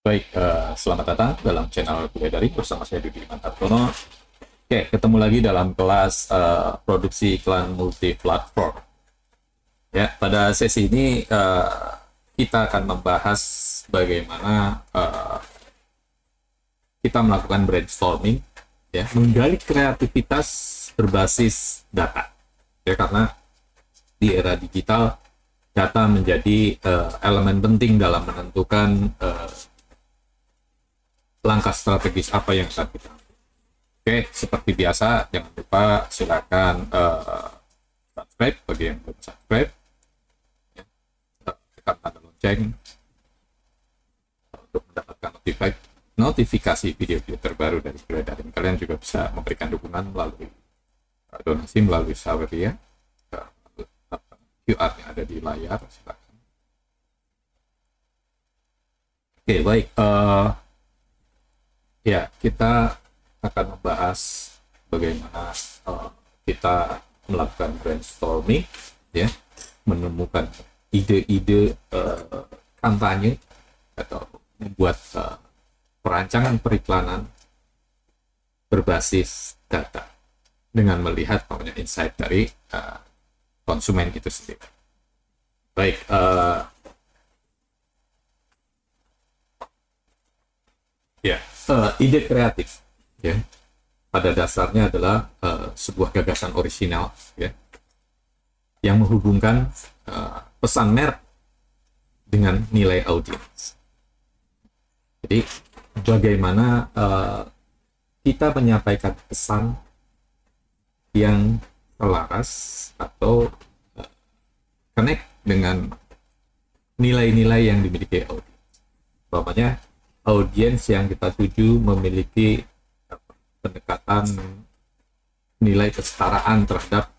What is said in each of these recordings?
Baik, selamat datang dalam channel Kuliah Daring bersama saya Dudi Mantartono. Oke, ketemu lagi dalam kelas produksi iklan multi-platform. Ya, pada sesi ini kita akan membahas bagaimana kita melakukan brainstorming, ya, menggali kreativitas berbasis data. Ya, karena di era digital data menjadi elemen penting dalam menentukan langkah strategis apa yang akan kita ambil. Oke, seperti biasa, jangan lupa silakan subscribe bagi yang belum subscribe, ya, tekan tanda lonceng untuk mendapatkan notifikasi video-video terbaru dari Kuliah Daring. Kalian juga bisa memberikan dukungan melalui donasi melalui Saweria, QR yang ada di layar. Silakan. Oke, baik. Ya, kita akan membahas bagaimana kita melakukan brainstorming, ya, menemukan ide-ide kampanye atau membuat perancangan periklanan berbasis data dengan melihat insight dari konsumen itu sendiri. Baik, ya. Ide kreatif, ya, pada dasarnya adalah sebuah gagasan orisinal, ya, yang menghubungkan pesan merek dengan nilai audiens. Jadi bagaimana kita menyampaikan pesan yang selaras atau connect dengan nilai-nilai yang dimiliki audiens. Umpamanya audiens yang kita tuju memiliki pendekatan nilai kesetaraan terhadap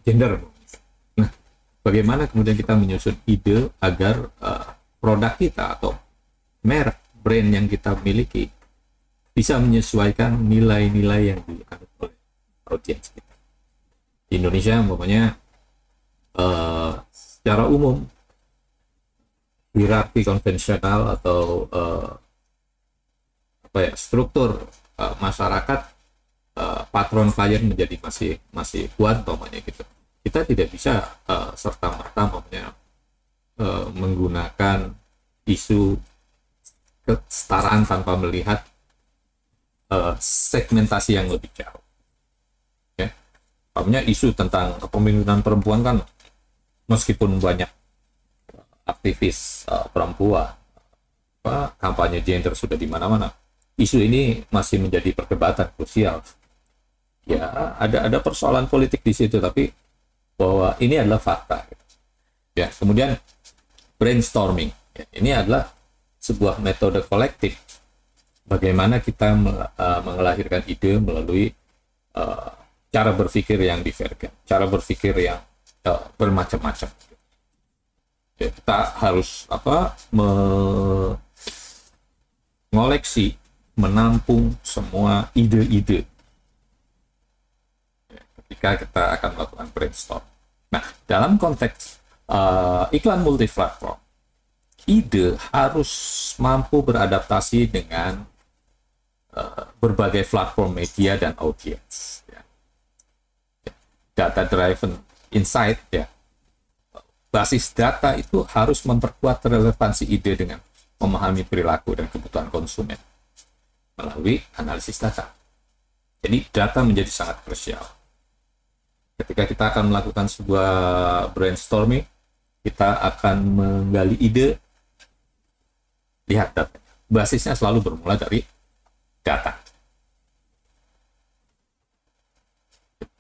gender. Nah, bagaimana kemudian kita menyusun ide agar produk kita atau merek brand yang kita miliki bisa menyesuaikan nilai-nilai yang dianut oleh audiens kita. Di Indonesia, umpamanya secara umum hierarki konvensional atau struktur masyarakat patron klien menjadi masih kuat, umpamanya gitu. Kita tidak bisa serta merta menggunakan isu kesetaraan tanpa melihat segmentasi yang lebih jauh. Ya, umpamanya isu tentang kepemimpinan perempuan kan, meskipun banyak aktivis perempuan, kampanye gender sudah di mana-mana, isu ini masih menjadi perdebatan krusial. Ya, ada persoalan politik di situ, tapi bahwa ini adalah fakta. Ya, kemudian brainstorming, ya, ini adalah sebuah metode kolektif bagaimana kita mengelahirkan ide melalui cara berpikir yang divergen, cara berpikir yang bermacam-macam. Ya, kita harus mengoleksi, menampung semua ide-ide, ya, ketika kita akan melakukan brainstorm. Nah, dalam konteks iklan multi-platform, ide harus mampu beradaptasi dengan berbagai platform media dan audiens. Ya. Data-driven insight, ya, basis data itu harus memperkuat relevansi ide dengan memahami perilaku dan kebutuhan konsumen melalui analisis data. Jadi data menjadi sangat krusial. Ketika kita akan melakukan sebuah brainstorming, kita akan menggali ide, lihat data. Basisnya selalu bermula dari data.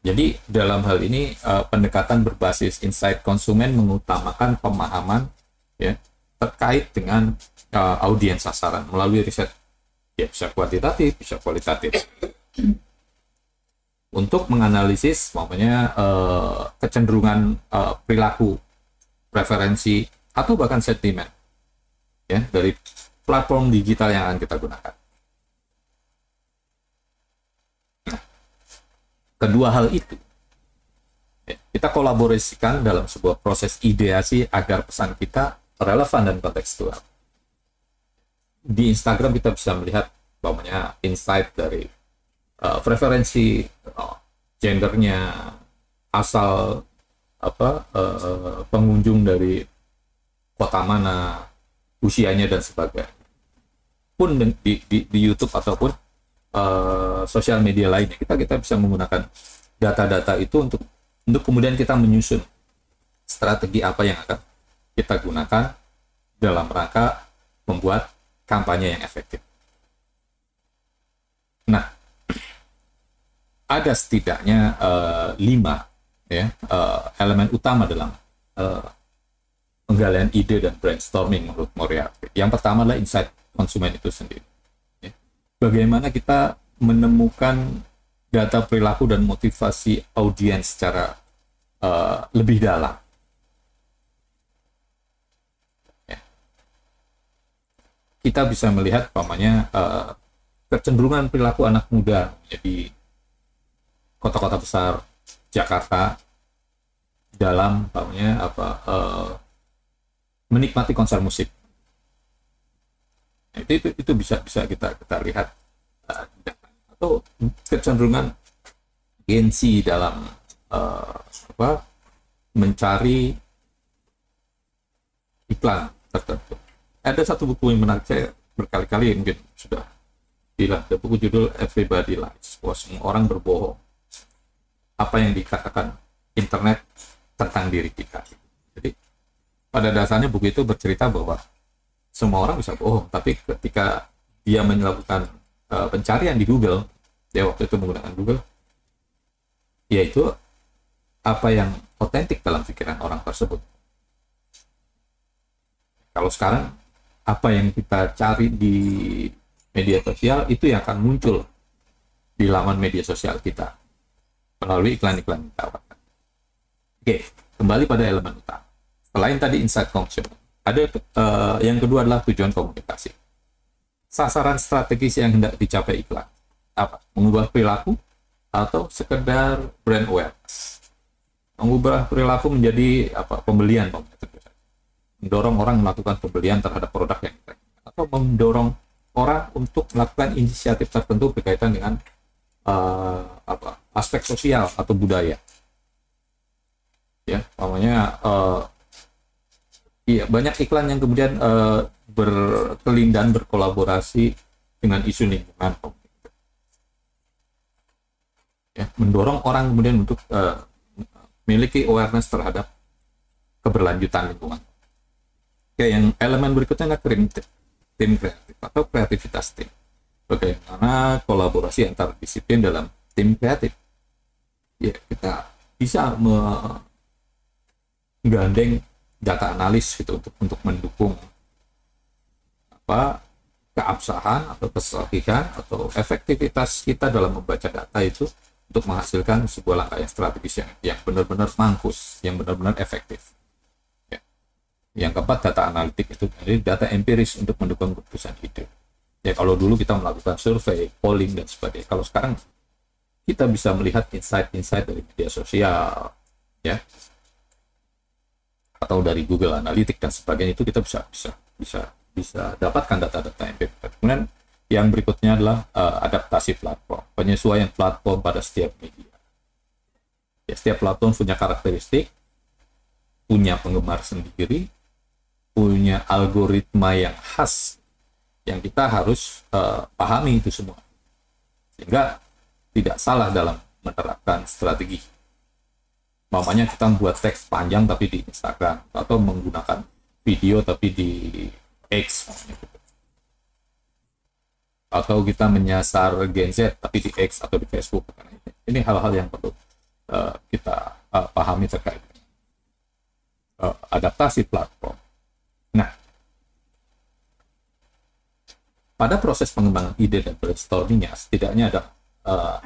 Jadi dalam hal ini pendekatan berbasis insight konsumen mengutamakan pemahaman, ya, terkait dengan audiens sasaran melalui riset, ya, bisa kuantitatif, bisa kualitatif, untuk menganalisis kecenderungan perilaku, preferensi, atau bahkan sentimen, ya, dari platform digital yang akan kita gunakan. Kedua hal itu, ya, kita kolaborasikan dalam sebuah proses ideasi agar pesan kita relevan dan kontekstual. di Instagram kita bisa melihat umpamanya insight dari preferensi gendernya, asal pengunjung dari kota mana, usianya dan sebagainya. Pun di YouTube ataupun sosial media lainnya, kita bisa menggunakan data-data itu untuk kemudian kita menyusun strategi apa yang akan kita gunakan dalam rangka membuat kampanye yang efektif. Nah, ada setidaknya 5 elemen utama dalam penggalian ide dan brainstorming menurut Moriarty. Yang pertama adalah insight konsumen itu sendiri. Bagaimana kita menemukan data perilaku dan motivasi audiens secara lebih dalam. Kita bisa melihat umpamanya kecenderungan perilaku anak muda di kota-kota besar Jakarta dalam umpamanya menikmati konser musik. Itu bisa kita lihat atau kecenderungan Gen Z dalam mencari iklan tertentu. Ada satu buku yang menarik, saya berkali-kali mungkin sudah bilang, ada buku judul Everybody Lies, bahwa semua orang berbohong. Apa yang dikatakan internet tentang diri kita. Jadi pada dasarnya buku itu bercerita bahwa semua orang bisa bohong, tapi ketika dia melakukan pencarian di Google, dia waktu itu menggunakan Google, yaitu apa yang otentik dalam pikiran orang tersebut. Kalau sekarang apa yang kita cari di media sosial itu yang akan muncul di laman media sosial kita melalui iklan-iklan yang ditawarkan. Oke, kembali pada elemen utama. Selain tadi insight consumer, ada yang kedua adalah tujuan komunikasi. Sasaran strategis yang hendak dicapai iklan apa? Mengubah perilaku atau sekedar brand awareness. Mengubah perilaku menjadi pembelian, mendorong orang melakukan pembelian terhadap produk yang kita inginkan, atau mendorong orang untuk melakukan inisiatif tertentu berkaitan dengan aspek sosial atau budaya. Ya, namanya banyak iklan yang kemudian berkelindan berkolaborasi dengan isu lingkungan. Ya, mendorong orang kemudian untuk memiliki awareness terhadap keberlanjutan lingkungan. Oke, yang elemen berikutnya adalah tim kreatif atau kreativitas tim. Bagaimana kolaborasi antar disiplin dalam tim kreatif. Ya, kita bisa menggandeng data analis gitu untuk mendukung keabsahan atau kesahihan atau efektivitas kita dalam membaca data itu untuk menghasilkan sebuah langkah yang strategis yang benar-benar mangkus, yang benar-benar efektif. Yang keempat, data analitik itu dari data empiris untuk mendukung keputusan ide. Ya, kalau dulu kita melakukan survei, polling dan sebagainya. Kalau sekarang kita bisa melihat insight-insight dari media sosial, ya, atau dari Google Analytics dan sebagainya, itu kita bisa dapatkan data-data empiris. Kemudian yang berikutnya adalah adaptasi platform, penyesuaian platform pada setiap media. Ya, setiap platform punya karakteristik, punya penggemar sendiri, punya algoritma yang khas yang kita harus pahami itu semua, sehingga tidak salah dalam menerapkan strategi. Mamanya kita membuat teks panjang tapi di Instagram, atau menggunakan video tapi di X, atau kita menyasar Gen Z tapi di X atau di Facebook. Ini hal-hal yang perlu kita pahami terkait adaptasi platform. Nah, pada proses pengembangan ide dan brainstormingnya, setidaknya ada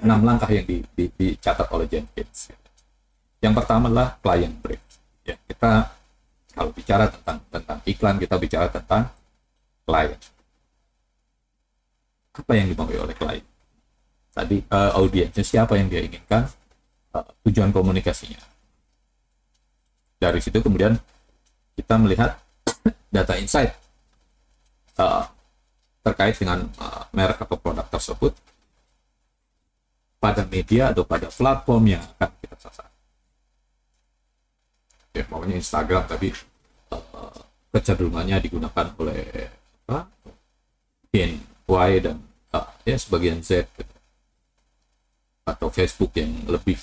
6 langkah yang dicatat oleh Jenkins. Yang pertama adalah client brief. Ya, kita kalau bicara tentang iklan, kita bicara tentang klien. Apa yang dimaui oleh klien? Tadi audiensnya siapa yang dia inginkan, tujuan komunikasinya. Dari situ kemudian kita melihat data insight terkait dengan merek atau produk tersebut pada media atau pada platform yang akan kita sasar. Ya, maunya Instagram tadi kecenderungannya digunakan oleh Gen Y dan ya sebagian Z gitu. Atau Facebook yang lebih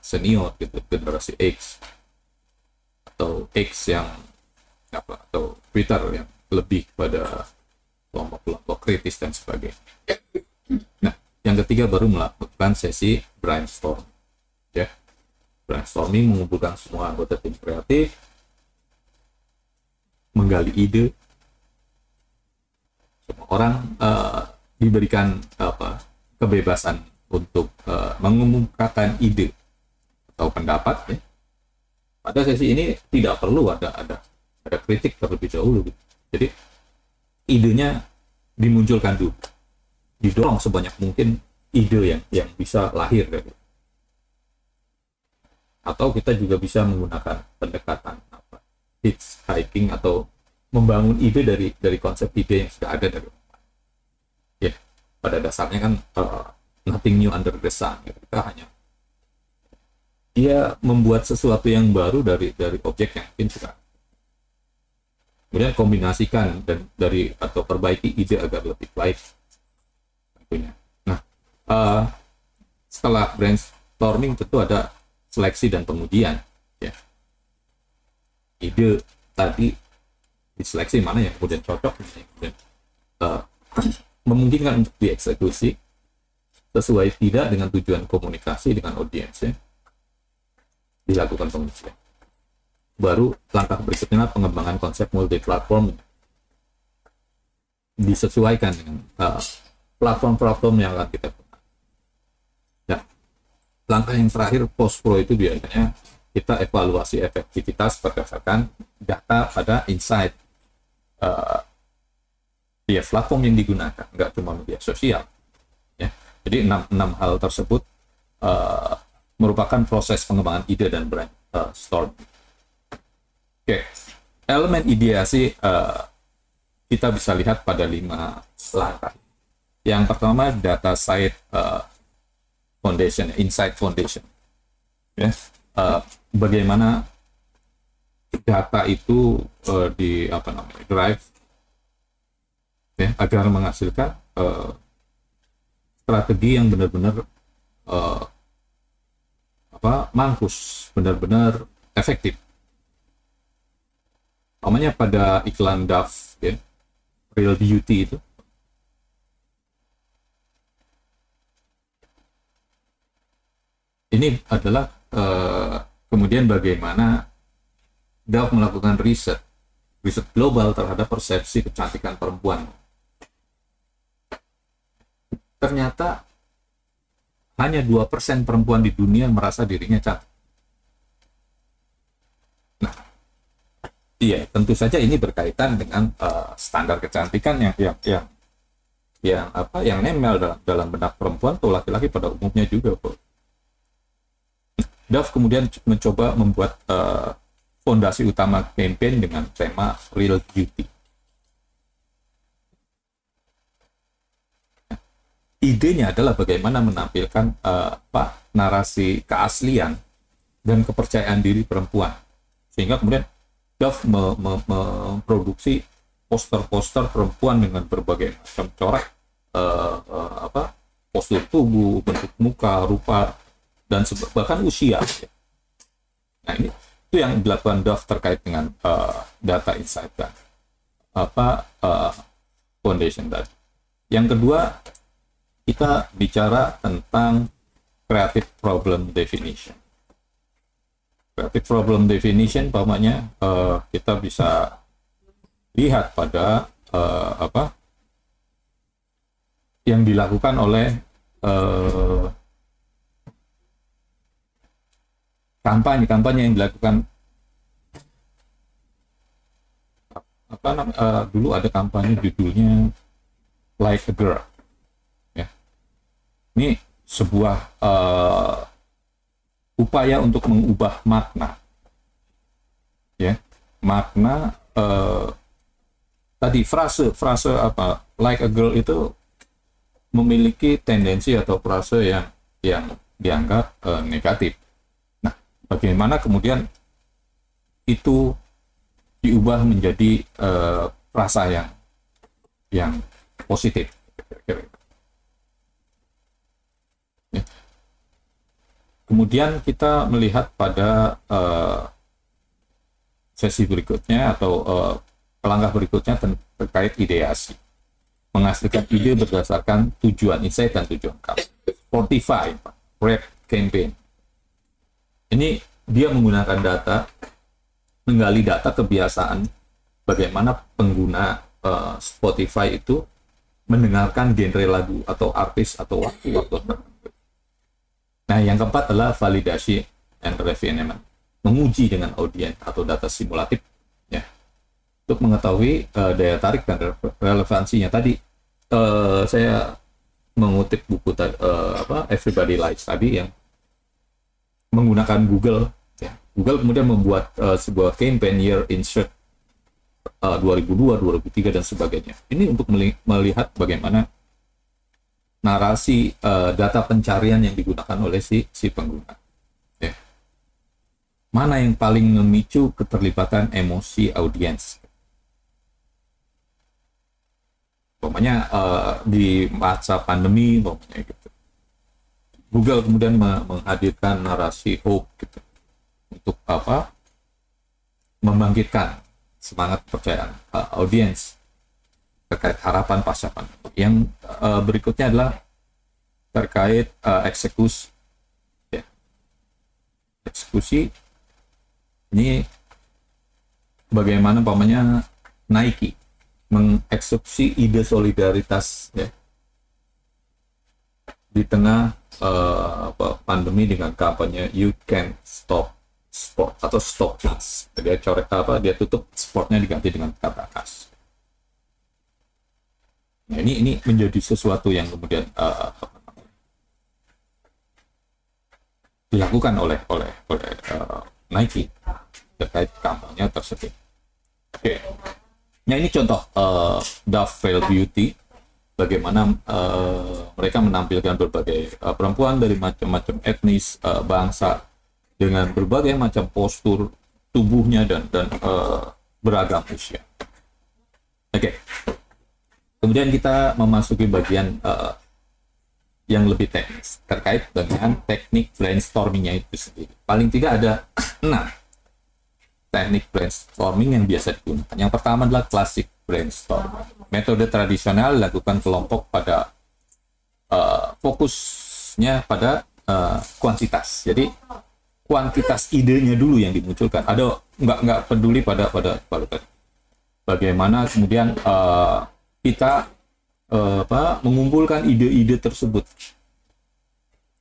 senior gitu, generasi X, atau X yang atau Twitter yang lebih pada kelompok-kelompok kritis dan sebagainya. Nah, yang ketiga baru melakukan sesi brainstorm. Ya, brainstorming mengumpulkan semua anggota tim kreatif, menggali ide. Semua orang diberikan kebebasan untuk mengumumkakan ide atau pendapat. Ya. Pada sesi ini tidak perlu ada kritik terlebih dahulu. Gitu. Jadi idenya dimunculkan dulu, didorong sebanyak mungkin ide yang bisa lahir dari. Atau kita juga bisa menggunakan pendekatan hitchhiking atau membangun ide dari konsep ide yang sudah ada dari. Ya, pada dasarnya kan nothing new under the sun. Kita hanya dia membuat sesuatu yang baru dari objek yang mungkin sudah. Kemudian kombinasikan atau perbaiki ide agar lebih baik tentunya. Nah, setelah brainstorming tentu ada seleksi dan pengujian. Ya. Ide tadi diseleksi mana yang kemudian cocok, kemudian memungkinkan untuk dieksekusi sesuai tidak dengan tujuan komunikasi dengan audiensnya, dilakukan pengujian. Baru langkah berikutnya pengembangan konsep multi-platform, disesuaikan dengan platform-platform yang akan kita gunakan. Nah, langkah yang terakhir post-pro itu biasanya kita evaluasi efektivitas berdasarkan data pada insight via platform yang digunakan, nggak cuma media sosial. Ya. Jadi 6 hal tersebut merupakan proses pengembangan ide dan brainstorm. Oke, elemen ideasi kita bisa lihat pada 5 langkah. Yang pertama data side foundation, insight foundation. Ya. Bagaimana data itu drive ya, agar menghasilkan strategi yang benar-benar mampus, benar-benar efektif. Namanya pada iklan Dove ya, Real Beauty itu ini adalah kemudian bagaimana Dove melakukan riset global terhadap persepsi kecantikan perempuan. Ternyata hanya 2% perempuan di dunia merasa dirinya cantik. Nah, iya, tentu saja ini berkaitan dengan standar kecantikan yang nempel dalam benak perempuan atau laki-laki pada umumnya juga, Bro. Dove kemudian mencoba membuat fondasi utama campaign dengan tema Real Beauty. Idenya adalah bagaimana menampilkan narasi keaslian dan kepercayaan diri perempuan, sehingga kemudian Dove memproduksi poster-poster perempuan dengan berbagai macam corak postur tubuh, bentuk muka, rupa, dan bahkan usia. Nah, ini itu yang dilakukan Dove terkait dengan data insight dan foundation tadi. Yang kedua, kita bicara tentang creative problem definition. Creative problem definition, umpamanya kita bisa lihat pada yang dilakukan oleh kampanye yang dilakukan dulu ada kampanye judulnya Like a Girl. Ini sebuah upaya untuk mengubah makna, ya, makna tadi frase apa like a girl itu memiliki tendensi atau frase yang dianggap negatif. Nah, bagaimana kemudian itu diubah menjadi frasa yang positif? Ya. Kemudian kita melihat pada sesi berikutnya atau langkah berikutnya terkait ideasi. Menghasilkan ide berdasarkan tujuan insight dan tujuan kamu. Spotify, Red Campaign. Ini dia menggunakan data, menggali data kebiasaan bagaimana pengguna Spotify itu mendengarkan genre lagu atau artis atau waktu-waktu tertentu. Nah, yang keempat adalah validasi and refinement. Menguji dengan audiens atau data simulatif ya, untuk mengetahui daya tarik dan relevansinya. Tadi saya mengutip buku Everybody Likes tadi yang menggunakan Google ya. Google kemudian membuat sebuah campaign year insert 2002, 2003 dan sebagainya. Ini untuk melihat bagaimana narasi data pencarian yang digunakan oleh si pengguna. Ya. Mana yang paling memicu keterlibatan emosi audiens? Pokoknya di masa pandemi, pokoknya gitu. Google kemudian menghadirkan narasi hope gitu, untuk apa? Membangkitkan semangat kepercayaan audiens terkait harapan pasca pandemi. Yang berikutnya adalah terkait eksekusi. Ya. Eksekusi ini bagaimana umpamanya Nike mengeksekusi ide solidaritas ya, di tengah pandemi dengan kampanye You Can Stop Sport atau Stop Class. Dia coret dia tutup sportnya diganti dengan kata kas. Nah, ini menjadi sesuatu yang kemudian dilakukan oleh Nike terkait kampanye tersebut. Oke. Nah, ini contoh Dove Veil Beauty, bagaimana mereka menampilkan berbagai perempuan dari macam-macam etnis, bangsa, dengan berbagai macam postur tubuhnya dan beragam usia. Oke. Kemudian kita memasuki bagian yang lebih teknis terkait dengan teknik brainstormingnya itu sendiri. Paling tidak ada 6 teknik brainstorming yang biasa digunakan. Yang pertama adalah classic brainstorming. Metode tradisional dilakukan kelompok pada fokusnya pada kuantitas. Jadi kuantitas idenya dulu yang dimunculkan. Ada nggak peduli pada bagaimana kemudian kita mengumpulkan ide-ide tersebut.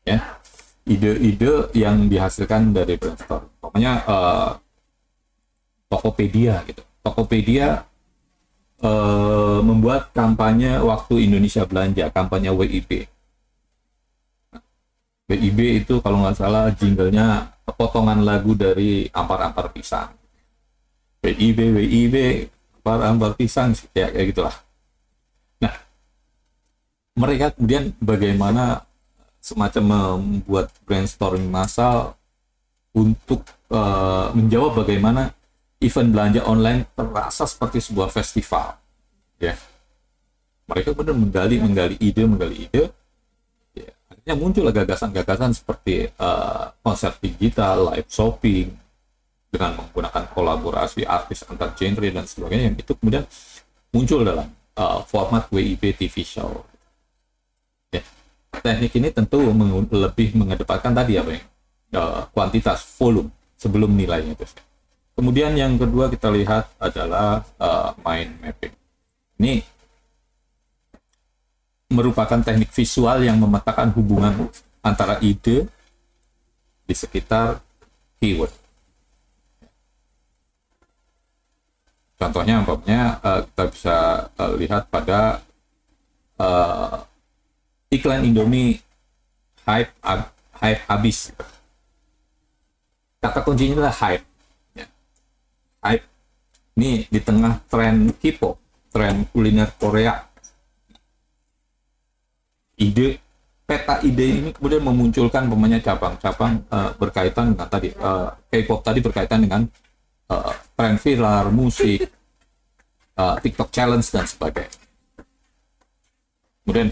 Ya, ide-ide yang dihasilkan dari brainstorming. Pokoknya Tokopedia gitu. Tokopedia membuat kampanye waktu Indonesia belanja, kampanye WIB. WIB itu kalau nggak salah jinglenya potongan lagu dari Ampar-Ampar Pisang. WIB, Ampar-Ampar Pisang, ya kayak gitulah. Nah, mereka kemudian bagaimana semacam membuat brainstorming massal untuk menjawab bagaimana event belanja online terasa seperti sebuah festival, ya. Mereka benar menggali ide, ya. Akhirnya muncul gagasan-gagasan seperti konser digital, live shopping, dengan menggunakan kolaborasi artis antar genre dan sebagainya. Itu kemudian muncul dalam format WIB TV show. Ya. Teknik ini tentu lebih mengedepankan tadi apa ya, kuantitas, volume sebelum nilainya itu. Kemudian yang kedua kita lihat adalah mind mapping. Ini merupakan teknik visual yang memetakan hubungan antara ide di sekitar keyword. Contohnya kita bisa lihat pada iklan Indomie hype habis. Kata kuncinya adalah hype. Hype ini di tengah tren K-pop tren kuliner Korea. Peta ide ini kemudian memunculkan cabang-cabang berkaitan dengan tadi K-pop tadi, berkaitan dengan tren viral, musik, TikTok challenge dan sebagainya. Kemudian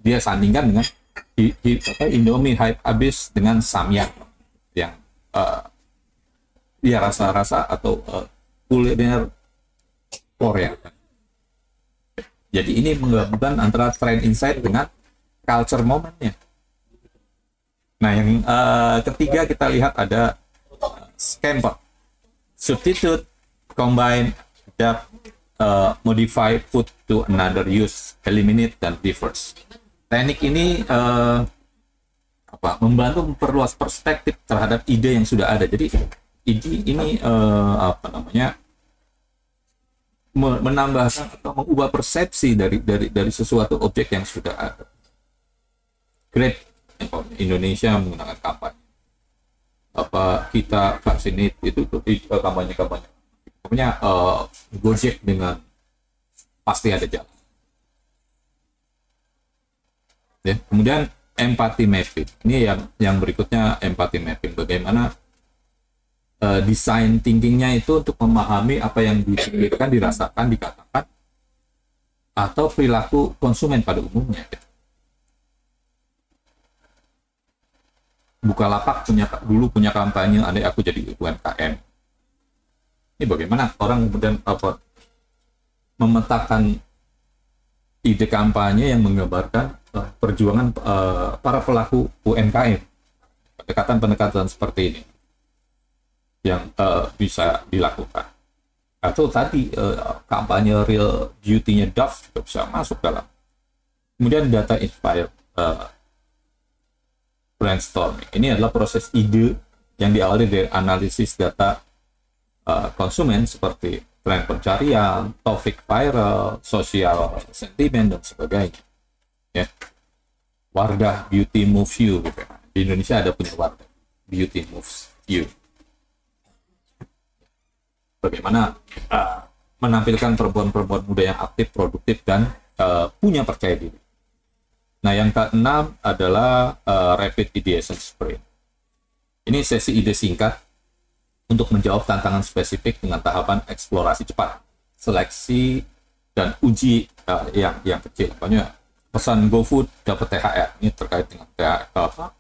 dia sandingkan dengan Indomie hype abis dengan Samyang yang ya rasa-rasa atau kuliner Korea. Jadi ini menggabungkan antara trend insight dengan culture momennya. Nah, yang ketiga kita lihat ada scamper, substitute, combine, adapt, modify, put to another use, eliminate, dan reverse. Teknik ini membantu memperluas perspektif terhadap ide yang sudah ada. Jadi ini menambahkan atau mengubah persepsi dari sesuatu objek yang sudah ada. Great Indonesia menggunakan kampanye. Kita vaksinate itu kampanye. Pokoknya Gojek dengan pasti ada jalan. Ya, kemudian empathy mapping. Ini yang berikutnya, empathy mapping. Bagaimana design thinkingnya itu untuk memahami apa yang dipikirkan, dirasakan, dikatakan, atau perilaku konsumen pada umumnya. Bukalapak dulu punya kampanye "Andai Aku Jadi UMKM". Ini bagaimana orang kemudian memetakan ide kampanye yang menggambarkan perjuangan para pelaku UMKM. Pendekatan seperti ini yang bisa dilakukan. Atau tadi kampanye real beauty-nya Dove juga bisa masuk dalam. Kemudian data inspired brainstorming. Ini adalah proses ide yang diawali dari analisis data konsumen seperti tren pencarian, topik viral, sosial sentimen, dan sebagainya. Ya. Wardah Beauty Moves You. Gitu. Di Indonesia ada punya Wardah Beauty Moves You. Bagaimana menampilkan perempuan-perempuan muda yang aktif, produktif, dan punya percaya diri. Nah, yang keenam adalah Rapid Ideation Sprint. Ini sesi ide singkat untuk menjawab tantangan spesifik dengan tahapan eksplorasi cepat, seleksi, dan uji yang kecil. Pokoknya pesan GoFood dapat THR. Ini terkait dengan THR.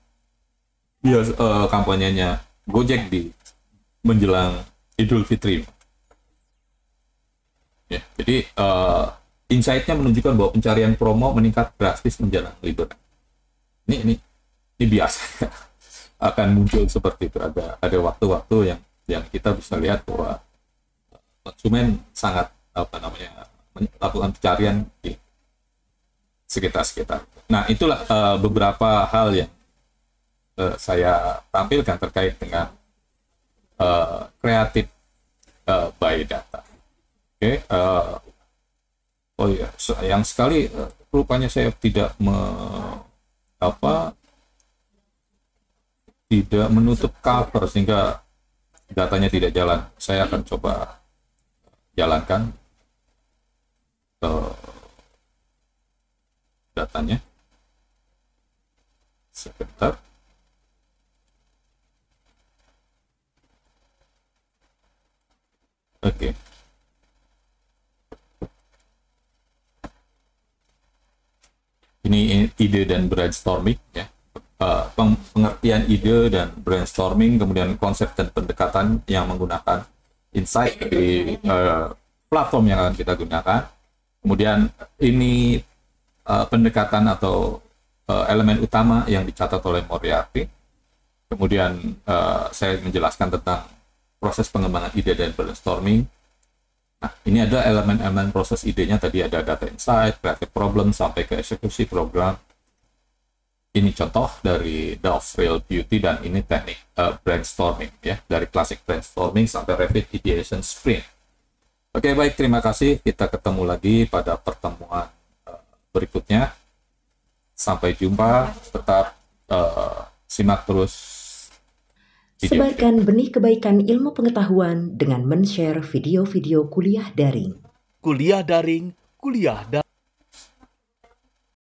Kampanyenya Gojek di menjelang Idul Fitri. Ya, jadi insight-nya menunjukkan bahwa pencarian promo meningkat drastis menjelang liburan. Ini biasa akan muncul seperti itu. Ada waktu-waktu yang kita bisa lihat bahwa konsumen sangat melakukan pencarian di sekitar. Nah, itulah beberapa hal yang saya tampilkan terkait dengan kreatif by data. Oke, sayang sekali rupanya saya tidak menutup cover sehingga datanya tidak jalan. Saya akan coba jalankan datanya sebentar. Oke. Ini ide dan brainstorming, ya. Pengertian ide dan brainstorming, kemudian konsep dan pendekatan yang menggunakan insight di platform yang akan kita gunakan. Kemudian ini pendekatan atau elemen utama yang dicatat oleh Moriarty. Kemudian saya menjelaskan tentang proses pengembangan ide dan brainstorming. Nah, ini ada elemen-elemen proses idenya. Tadi ada data insight, creative problem, sampai ke eksekusi program. Ini contoh dari Dove Real Beauty, dan ini teknik brainstorming, ya, dari classic brainstorming sampai rapid ideation sprint. Oke, baik, terima kasih. Kita ketemu lagi pada pertemuan berikutnya. Sampai jumpa. Tetap simak terus Sebarkan benih kebaikan ilmu pengetahuan dengan men-share video-video kuliah daring. Kuliah daring, kuliah daring.